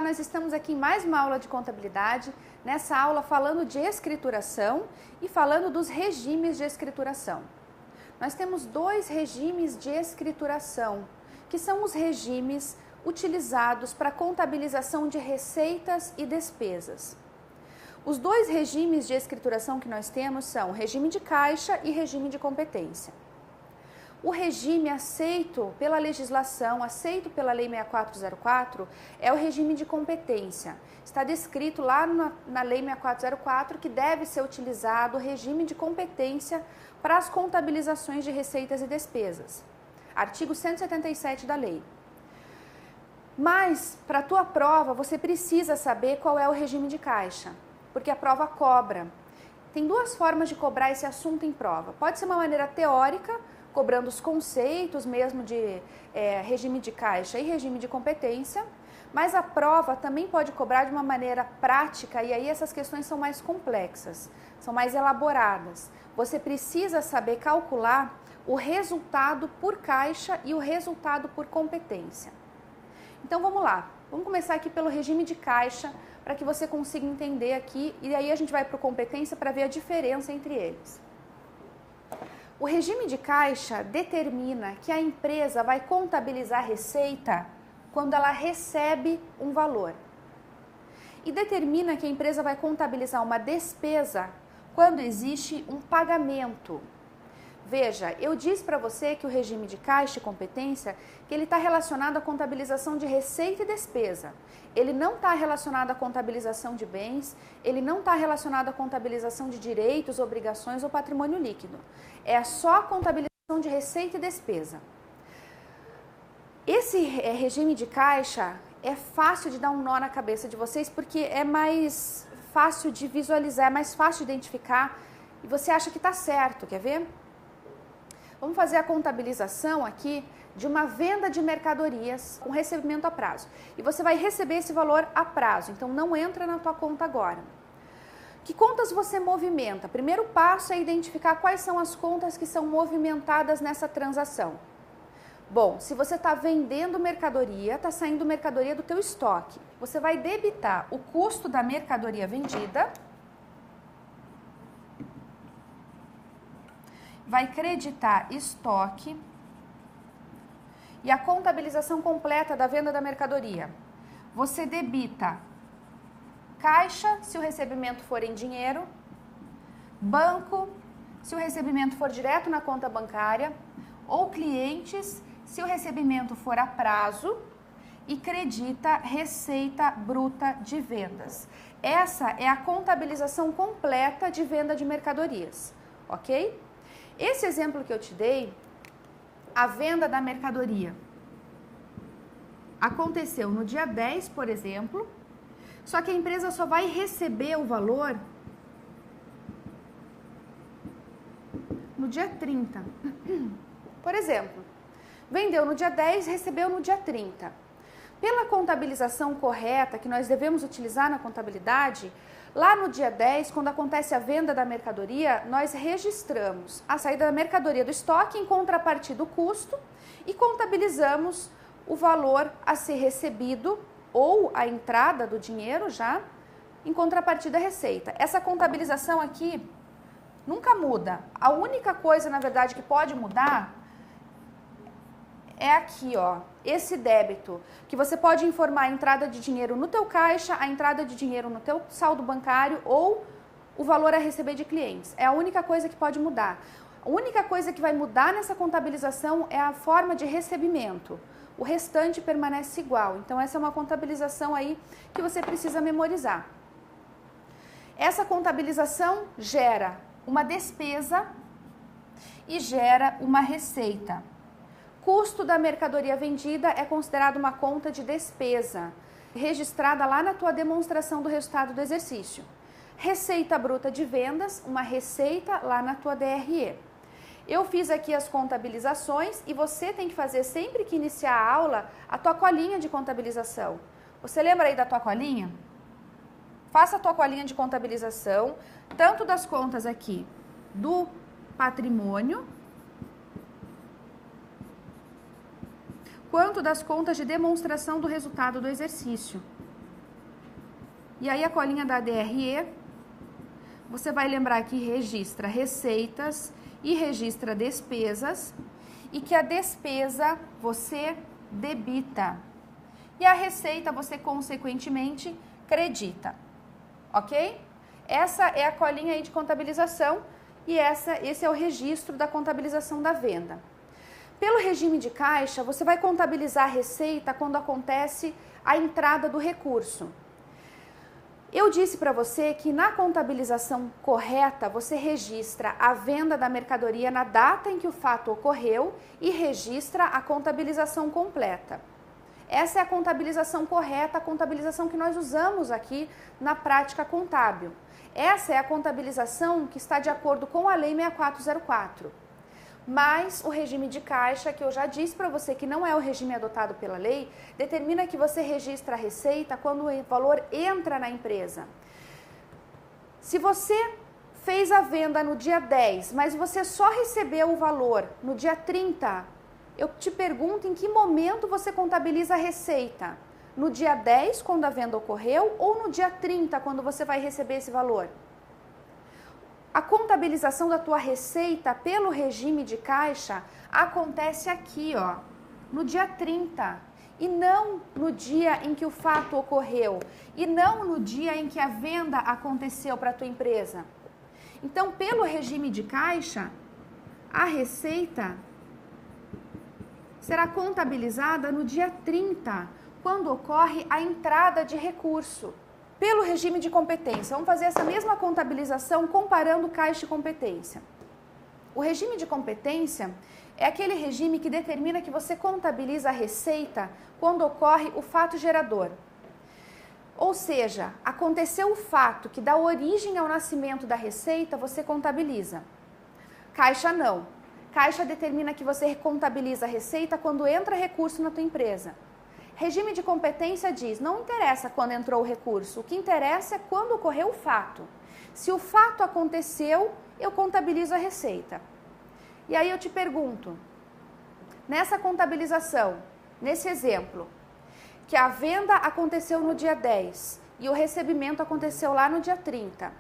nós estamos aqui em mais uma aula de contabilidade, nessa aula falando de escrituração e falando dos regimes de escrituração. Nós temos dois regimes de escrituração, que são os regimes utilizados para contabilização de receitas e despesas. Os dois regimes de escrituração que nós temos são regime de caixa e regime de competência. O regime aceito pela legislação, aceito pela Lei 6404, é o regime de competência. Está descrito lá na Lei 6404 que deve ser utilizado o regime de competência para as contabilizações de receitas e despesas. Artigo 177 da lei. Mas, para a tua prova, você precisa saber qual é o regime de caixa, porque a prova cobra. Tem duas formas de cobrar esse assunto em prova. Pode ser uma maneira teórica, cobrando os conceitos mesmo de regime de caixa e regime de competência, mas a prova também pode cobrar de uma maneira prática e aí essas questões são mais complexas, são mais elaboradas. Você precisa saber calcular o resultado por caixa e o resultado por competência. Então vamos lá, vamos começar aqui pelo regime de caixa para que você consiga entender aqui e aí a gente vai para o competência para ver a diferença entre eles. O regime de caixa determina que a empresa vai contabilizar a receita quando ela recebe um valor. E determina que a empresa vai contabilizar uma despesa quando existe um pagamento. Veja, eu disse para você que o regime de caixa e competência, que ele está relacionado à contabilização de receita e despesa. Ele não está relacionado à contabilização de bens, ele não está relacionado à contabilização de direitos, obrigações ou patrimônio líquido. É só a contabilização de receita e despesa. Esse regime de caixa é fácil de dar um nó na cabeça de vocês porque é mais fácil de visualizar, é mais fácil de identificar e você acha que está certo, quer ver? Vamos fazer a contabilização aqui de uma venda de mercadorias com recebimento a prazo. E você vai receber esse valor a prazo, então não entra na tua conta agora. Que contas você movimenta? Primeiro passo é identificar quais são as contas que são movimentadas nessa transação. Bom, se você está vendendo mercadoria, está saindo mercadoria do teu estoque. Você vai debitar o custo da mercadoria vendida, vai creditar estoque e a contabilização completa da venda da mercadoria. Você debita caixa, se o recebimento for em dinheiro, banco, se o recebimento for direto na conta bancária, ou clientes, se o recebimento for a prazo, e credita receita bruta de vendas. Essa é a contabilização completa de venda de mercadorias, ok? Esse exemplo que eu te dei, a venda da mercadoria, aconteceu no dia 10, por exemplo, só que a empresa só vai receber o valor no dia 30. Por exemplo, vendeu no dia 10, recebeu no dia 30. Pela contabilização correta que nós devemos utilizar na contabilidade, lá no dia 10, quando acontece a venda da mercadoria, nós registramos a saída da mercadoria do estoque em contrapartida do custo e contabilizamos o valor a ser recebido ou a entrada do dinheiro já em contrapartida da receita. Essa contabilização aqui nunca muda. A única coisa, na verdade, que pode mudar é aqui, ó, esse débito, que você pode informar a entrada de dinheiro no teu caixa, a entrada de dinheiro no teu saldo bancário ou o valor a receber de clientes. É a única coisa que pode mudar. A única coisa que vai mudar nessa contabilização é a forma de recebimento. O restante permanece igual. Então, essa é uma contabilização aí que você precisa memorizar. Essa contabilização gera uma despesa e gera uma receita. Custo da mercadoria vendida é considerado uma conta de despesa, registrada lá na tua demonstração do resultado do exercício. Receita bruta de vendas, uma receita lá na tua DRE. Eu fiz aqui as contabilizações e você tem que fazer sempre que iniciar a aula a tua colinha de contabilização. Você lembra aí da tua colinha? Faça a tua colinha de contabilização, tanto das contas aqui do patrimônio, quanto das contas de demonstração do resultado do exercício. E aí a colinha da DRE, você vai lembrar que registra receitas e registra despesas, e que a despesa você debita e a receita você consequentemente credita, ok? Essa é a colinha aí de contabilização e esse é o registro da contabilização da venda. Pelo regime de caixa, você vai contabilizar a receita quando acontece a entrada do recurso. Eu disse para você que na contabilização correta, você registra a venda da mercadoria na data em que o fato ocorreu e registra a contabilização completa. Essa é a contabilização correta, a contabilização que nós usamos aqui na prática contábil. Essa é a contabilização que está de acordo com a Lei 6404. Mas o regime de caixa, que eu já disse para você que não é o regime adotado pela lei, determina que você registra a receita quando o valor entra na empresa. Se você fez a venda no dia 10, mas você só recebeu o valor no dia 30, eu te pergunto em que momento você contabiliza a receita? No dia 10, quando a venda ocorreu, ou no dia 30, quando você vai receber esse valor? A contabilização da tua receita pelo regime de caixa acontece aqui, ó, no dia 30, e não no dia em que o fato ocorreu, e não no dia em que a venda aconteceu para a tua empresa. Então, pelo regime de caixa, a receita será contabilizada no dia 30, quando ocorre a entrada de recurso. Pelo regime de competência, vamos fazer essa mesma contabilização comparando caixa e competência. O regime de competência é aquele regime que determina que você contabiliza a receita quando ocorre o fato gerador. Ou seja, aconteceu o fato que dá origem ao nascimento da receita, você contabiliza. Caixa não. Caixa determina que você contabiliza a receita quando entra recurso na tua empresa. Regime de competência diz, não interessa quando entrou o recurso, o que interessa é quando ocorreu o fato. Se o fato aconteceu, eu contabilizo a receita. E aí eu te pergunto, nessa contabilização, nesse exemplo, que a venda aconteceu no dia 10 e o recebimento aconteceu lá no dia 30.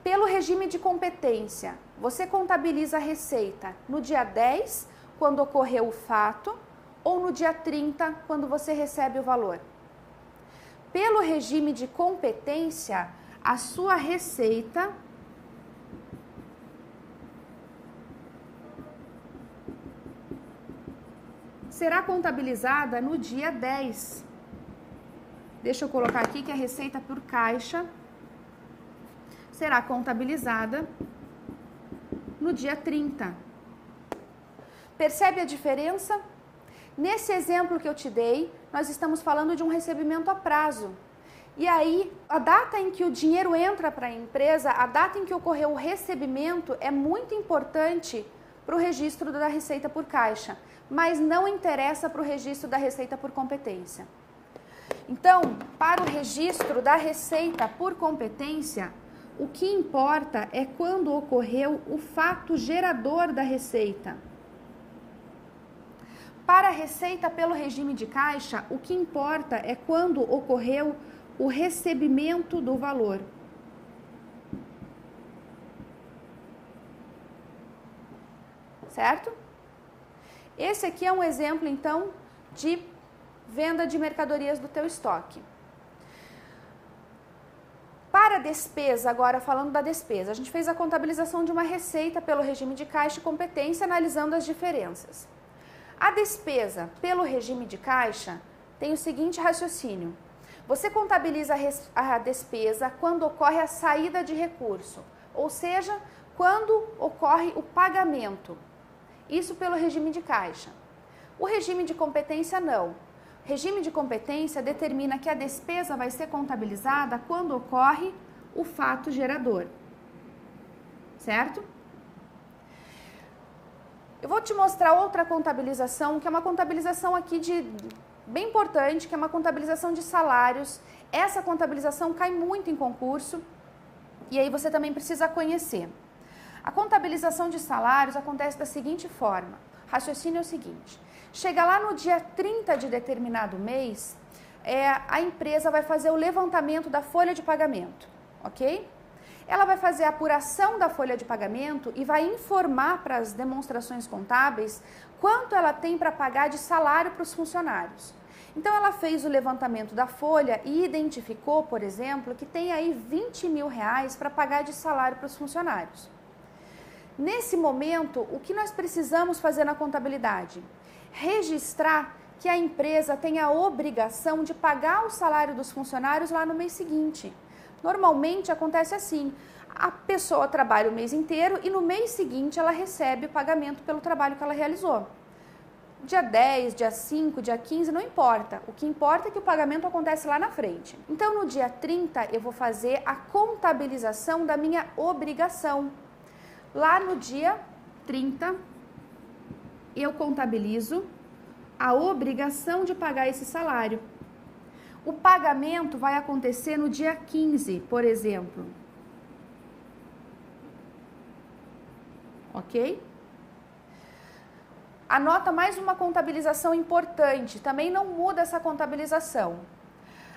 Pelo regime de competência, você contabiliza a receita no dia 10, quando ocorreu o fato, ou no dia 30, quando você recebe o valor. Pelo regime de competência, a sua receita será contabilizada no dia 10. Deixa eu colocar aqui que a receita por caixa será contabilizada no dia 30. Percebe a diferença? Nesse exemplo que eu te dei, nós estamos falando de um recebimento a prazo. E aí, a data em que o dinheiro entra para a empresa, a data em que ocorreu o recebimento é muito importante para o registro da receita por caixa, mas não interessa para o registro da receita por competência. Então, para o registro da receita por competência, o que importa é quando ocorreu o fato gerador da receita. Para a receita pelo regime de caixa, o que importa é quando ocorreu o recebimento do valor. Certo? Esse aqui é um exemplo, então, de venda de mercadorias do teu estoque. Para a despesa, agora falando da despesa, a gente fez a contabilização de uma receita pelo regime de caixa e competência, analisando as diferenças. A despesa pelo regime de caixa tem o seguinte raciocínio. Você contabiliza a despesa quando ocorre a saída de recurso, ou seja, quando ocorre o pagamento. Isso pelo regime de caixa. O regime de competência não. O regime de competência determina que a despesa vai ser contabilizada quando ocorre o fato gerador. Certo? Eu vou te mostrar outra contabilização, que é uma contabilização aqui bem importante, que é uma contabilização de salários. Essa contabilização cai muito em concurso e aí você também precisa conhecer. A contabilização de salários acontece da seguinte forma. O raciocínio é o seguinte. Chega lá no dia 30 de determinado mês, a empresa vai fazer o levantamento da folha de pagamento, ok? Ela vai fazer a apuração da folha de pagamento e vai informar para as demonstrações contábeis quanto ela tem para pagar de salário para os funcionários. Então, ela fez o levantamento da folha e identificou, por exemplo, que tem aí 20 mil reais para pagar de salário para os funcionários. Nesse momento, o que nós precisamos fazer na contabilidade? Registrar que a empresa tem a obrigação de pagar o salário dos funcionários lá no mês seguinte. Normalmente acontece assim, a pessoa trabalha o mês inteiro e no mês seguinte ela recebe o pagamento pelo trabalho que ela realizou. Dia 10, dia 5, dia 15, não importa. O que importa é que o pagamento acontece lá na frente. Então, no dia 30, eu vou fazer a contabilização da minha obrigação. Lá no dia 30, eu contabilizo a obrigação de pagar esse salário. O pagamento vai acontecer no dia 15, por exemplo. Ok? Anota mais uma contabilização importante, também não muda essa contabilização.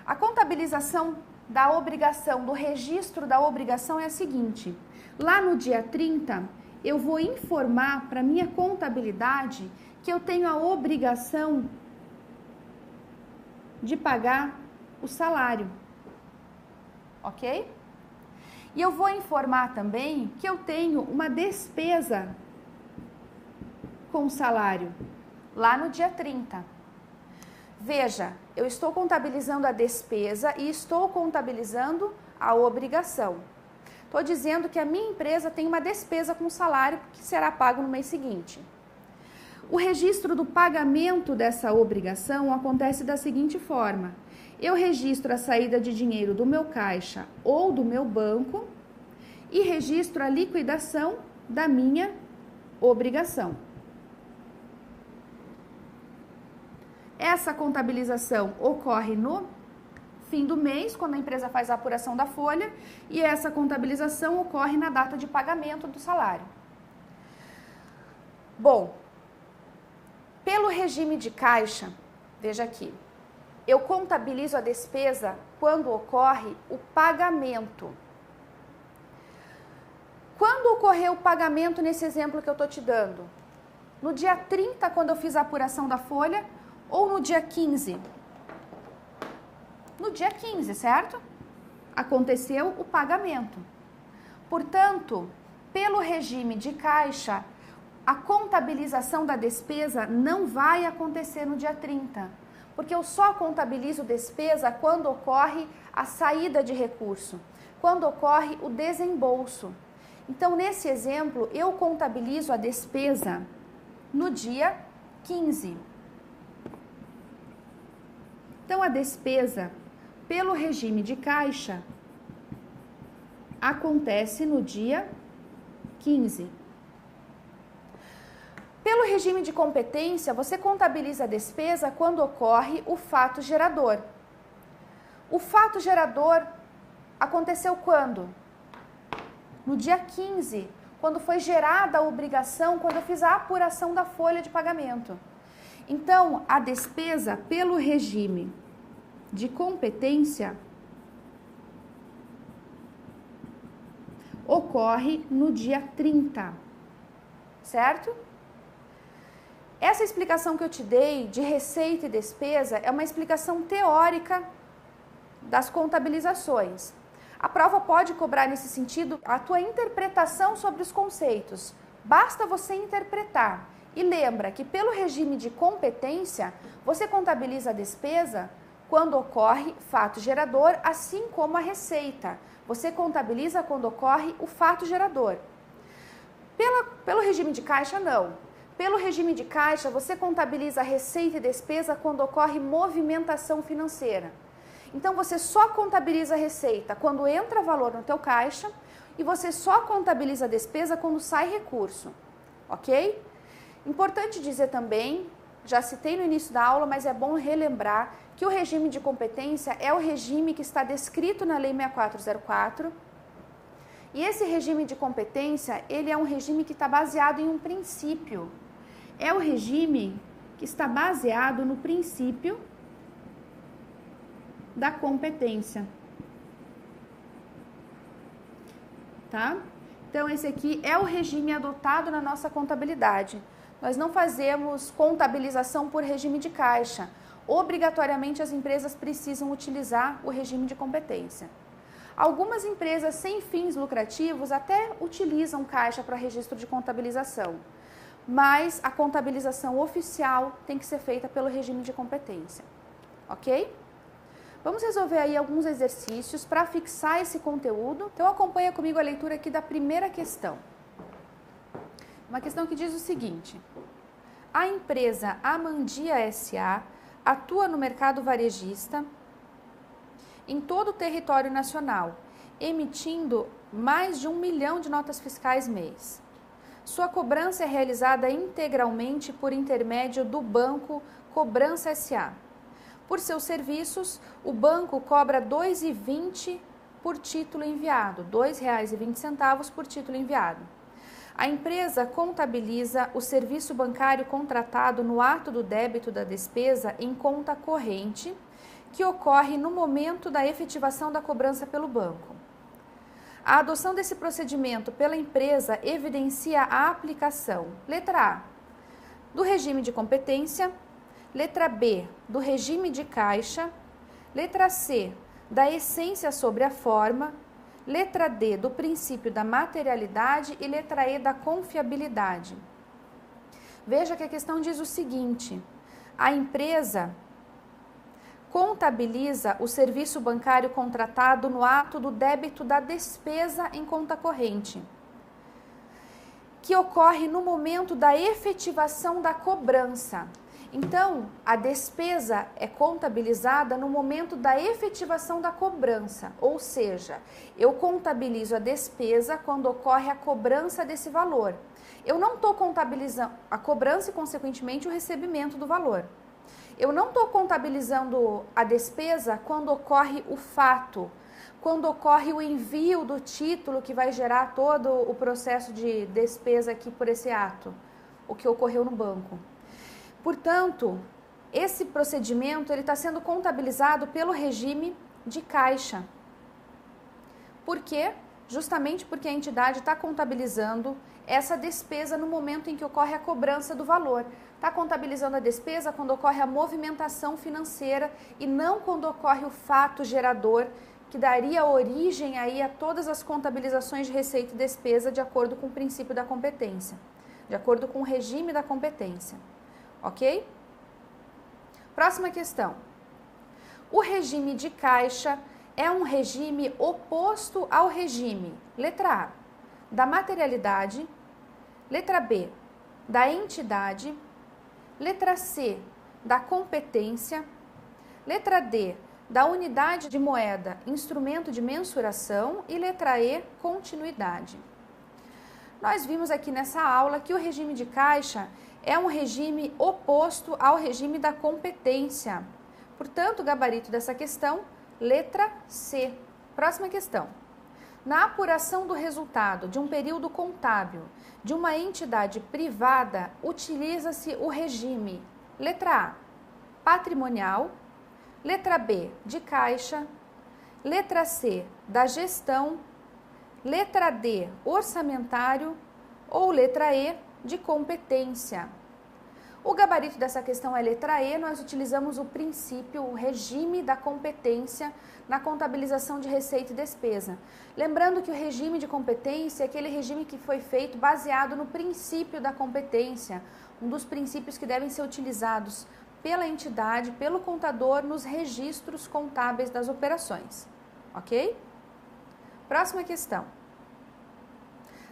A contabilização da obrigação, do registro da obrigação é a seguinte: lá no dia 30, eu vou informar para minha contabilidade que eu tenho a obrigação de pagar o salário, ok? E eu vou informar também que eu tenho uma despesa com salário, lá no dia 30. Veja, eu estou contabilizando a despesa e estou contabilizando a obrigação. Estou dizendo que a minha empresa tem uma despesa com salário que será pago no mês seguinte. O registro do pagamento dessa obrigação acontece da seguinte forma: eu registro a saída de dinheiro do meu caixa ou do meu banco e registro a liquidação da minha obrigação. Essa contabilização ocorre no fim do mês, quando a empresa faz a apuração da folha, e essa contabilização ocorre na data de pagamento do salário. Bom, pelo regime de caixa, veja aqui, eu contabilizo a despesa quando ocorre o pagamento. Quando ocorreu o pagamento nesse exemplo que eu estou te dando? No dia 30, quando eu fiz a apuração da folha, ou no dia 15? No dia 15, certo? Aconteceu o pagamento. Portanto, pelo regime de caixa, a contabilização da despesa não vai acontecer no dia 30, porque eu só contabilizo despesa quando ocorre a saída de recurso, quando ocorre o desembolso. Então, nesse exemplo, eu contabilizo a despesa no dia 15. Então, a despesa pelo regime de caixa acontece no dia 15. Pelo regime de competência, você contabiliza a despesa quando ocorre o fato gerador. O fato gerador aconteceu quando? No dia 15, quando foi gerada a obrigação, quando eu fiz a apuração da folha de pagamento. Então, a despesa pelo regime de competência ocorre no dia 30, certo? Essa explicação que eu te dei de receita e despesa é uma explicação teórica das contabilizações. A prova pode cobrar nesse sentido a tua interpretação sobre os conceitos. Basta você interpretar. E lembra que pelo regime de competência, você contabiliza a despesa quando ocorre fato gerador, assim como a receita. Você contabiliza quando ocorre o fato gerador. Pelo regime de caixa, não. Pelo regime de caixa, você contabiliza a receita e despesa quando ocorre movimentação financeira. Então, você só contabiliza a receita quando entra valor no teu caixa e você só contabiliza a despesa quando sai recurso, ok? Importante dizer também, já citei no início da aula, mas é bom relembrar que o regime de competência é o regime que está descrito na Lei 6404. E esse regime de competência, ele é um regime que está baseado em um princípio. É o regime que está baseado no princípio da competência. Tá? Então, esse aqui é o regime adotado na nossa contabilidade. Nós não fazemos contabilização por regime de caixa. Obrigatoriamente, as empresas precisam utilizar o regime de competência. Algumas empresas sem fins lucrativos até utilizam caixa para registro de contabilização, mas a contabilização oficial tem que ser feita pelo regime de competência, ok? Vamos resolver aí alguns exercícios para fixar esse conteúdo. Então, acompanha comigo a leitura aqui da primeira questão. Uma questão que diz o seguinte: a empresa Amandia S.A. atua no mercado varejista em todo o território nacional, emitindo mais de 1 milhão de notas fiscais mês. Sua cobrança é realizada integralmente por intermédio do banco Cobrança S.A. Por seus serviços, o banco cobra R$ 2,20 por título enviado, R$ 2,20 por título enviado. A empresa contabiliza o serviço bancário contratado no ato do débito da despesa em conta corrente, que ocorre no momento da efetivação da cobrança pelo banco. A adoção desse procedimento pela empresa evidencia a aplicação, letra A, do regime de competência, letra B, do regime de caixa, letra C, da essência sobre a forma, letra D, do princípio da materialidade e letra E, da confiabilidade. Veja que a questão diz o seguinte: a empresa contabiliza o serviço bancário contratado no ato do débito da despesa em conta corrente, que ocorre no momento da efetivação da cobrança. Então, a despesa é contabilizada no momento da efetivação da cobrança, ou seja, eu contabilizo a despesa quando ocorre a cobrança desse valor. Eu não estou contabilizando a cobrança e, consequentemente, o recebimento do valor. Eu não estou contabilizando a despesa quando ocorre o fato, quando ocorre o envio do título que vai gerar todo o processo de despesa aqui por esse ato, o que ocorreu no banco. Portanto, esse procedimento está sendo contabilizado pelo regime de caixa. Por quê? Justamente porque a entidade está contabilizando essa despesa no momento em que ocorre a cobrança do valor. Está contabilizando a despesa quando ocorre a movimentação financeira e não quando ocorre o fato gerador que daria origem aí a todas as contabilizações de receita e despesa de acordo com o princípio da competência, de acordo com o regime da competência. Ok? Próxima questão. O regime de caixa é um regime oposto ao regime, letra A, da materialidade, letra B, da entidade, letra C, da competência, letra D, da unidade de moeda, instrumento de mensuração e letra E, continuidade. Nós vimos aqui nessa aula que o regime de caixa é um regime oposto ao regime da competência. Portanto, o gabarito dessa questão, letra C. Próxima questão. Na apuração do resultado de um período contábil de uma entidade privada, utiliza-se o regime, letra A, patrimonial, letra B, de caixa, letra C, da gestão, letra D, orçamentário ou letra E, de competência. O gabarito dessa questão é letra E, nós utilizamos o princípio, o regime da competência na contabilização de receita e despesa. Lembrando que o regime de competência é aquele regime que foi feito baseado no princípio da competência, um dos princípios que devem ser utilizados pela entidade, pelo contador, nos registros contábeis das operações. Ok? Próxima questão.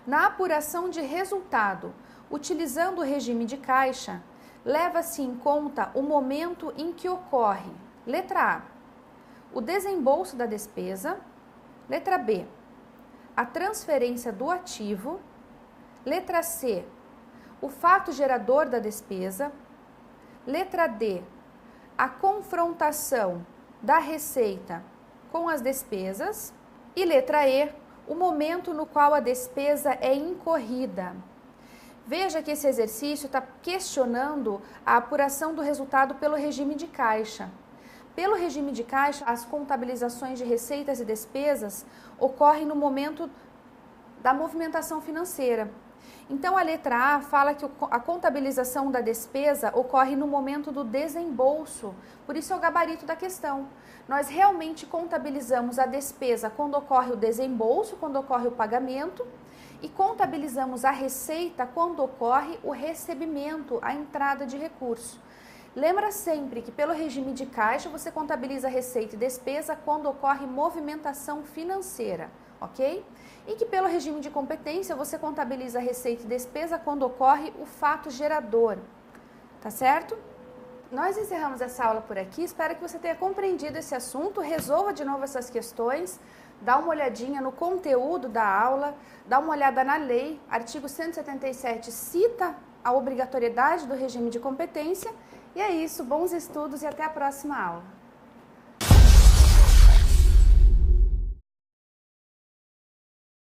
Na apuração de resultado, utilizando o regime de caixa, leva-se em conta o momento em que ocorre, letra A, o desembolso da despesa, letra B, a transferência do ativo, letra C, o fato gerador da despesa, letra D, a confrontação da receita com as despesas e letra E, o momento no qual a despesa é incorrida. Veja que esse exercício está questionando a apuração do resultado pelo regime de caixa. pelo regime de caixa, as contabilizações de receitas e despesas ocorrem no momento da movimentação financeira. Então, a letra A fala que a contabilização da despesa ocorre no momento do desembolso, por isso é o gabarito da questão. Nós realmente contabilizamos a despesa quando ocorre o desembolso, quando ocorre o pagamento, e contabilizamos a receita quando ocorre o recebimento, a entrada de recurso. Lembra sempre que pelo regime de caixa você contabiliza receita e despesa quando ocorre movimentação financeira, ok? E que pelo regime de competência você contabiliza receita e despesa quando ocorre o fato gerador, tá certo? Nós encerramos essa aula por aqui, espero que você tenha compreendido esse assunto, resolva de novo essas questões, dá uma olhadinha no conteúdo da aula, dá uma olhada na lei, artigo 177 cita a obrigatoriedade do regime de competência, e é isso, bons estudos e até a próxima aula.